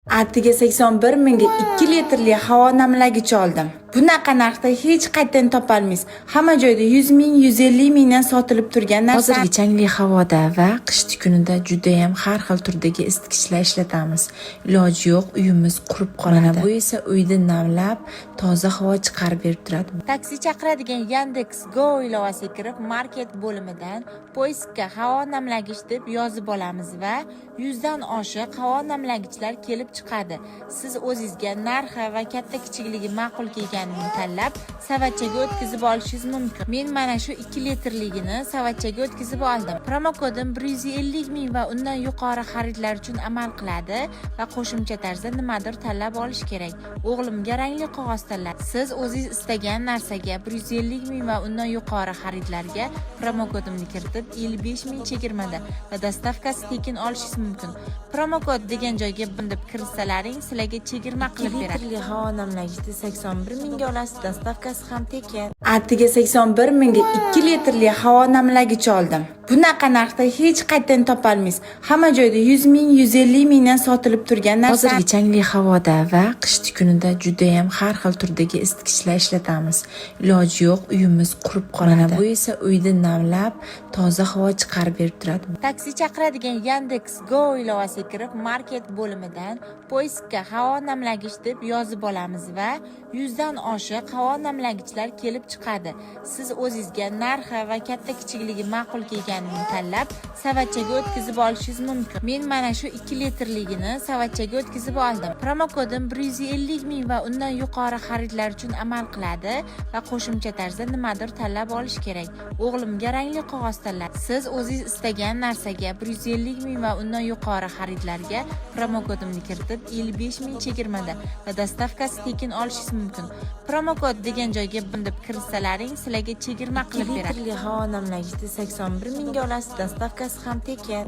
Atiga 81 mingga 2 litrli havo namlagich oldim. Bunaqa narxda hech qayerdan topolmaysiz. Hamma joyda 100 ming, 150 mingdan sotilib turgan narsa. Hozirgi changli havoda va qish kunida juda ham har xil turdagi isitgichlar ishlatamiz. Iloji yo'q, uyimiz qurib qoladi. Bu esa uyda namlab, toza havo chiqarib berib turadi. Taksi chaqiradigan Yandex Go ilovasiga kirib, market bo'limidan poyezdga havo namlagich deb yozib olamiz va 100 dan oshiq havo namlagichlar kelib chiqadi. Siz o'zingizga narxi va katta kichikligi ma'qul kelganini tanlab, savatchaga o'tkazib olishingiz mumkin. Men mana shu 2 litrligini savatchaga o'tkazib oldim. Promokodim 150 ming va undan yuqori xaridlar uchun amal qiladi va qo'shimcha tarzda nimadir tanlab olish kerak. O'g'limga rangli qog'oz tanladi. Siz o'zingiz istagan narsaga 150 ming va undan yuqori xaridlarga promokodimni kiritib 55 ming chegirmada va dostavkasi tekin olishingiz mumkin. Promokod degan joyga bindib kiritsalaring sizlarga chegirma qilib beradi. Litrli havo namlagichni 81 mingga olasiz, dostavkasi ham tekin. Atiga 81 mingga 2 litrli havo namlagich oldim. Bunaqa narxda hech qayerdan topolmaysiz. Hamma joyda 100 ming, 150 mingdan sotilib turgan narsa. Hozirgi changli havoda va qish kunida juda ham har xil turdagi isitgichlar ishlatamiz. Iloji yo'q, uyimiz qurib qoladi. Bu esa uyda namlab, toza havo chiqarib berib turadi. Taksi chaqiradigan Yandex Go ilovasiga kirib, market bo'limidan poyezdga havo namlagich deb yozib olamiz va 100 dan oshiq havo namlagichlar kelib chiqadi. Siz o'zingizga narxi va katta kichikligi ma'qul kelganini tanlab, savatchaga o'tkazib olishingiz mumkin. Men mana shu 2 litrligini savatchaga o'tkazib oldim. Promokodim 150 ming va undan yuqori xaridlar uchun amal qiladi va qo'shimcha tarzda nimadir tanlab olish kerak. O'g'limga rangli qog'oz tanladi. Siz o'zingiz istagan narsaga 150 ming va undan yuqori xaridlarga promokodimni kiritib 55 ming chegirmada va dostavkasi tekin olishingiz mumkin. Promokod degan joyga bindib kiritsalaring sizlarga chegirma qilib beradi. Litrli havo namlagichni 81 mingga olasiz, dostavkasi ham tekin.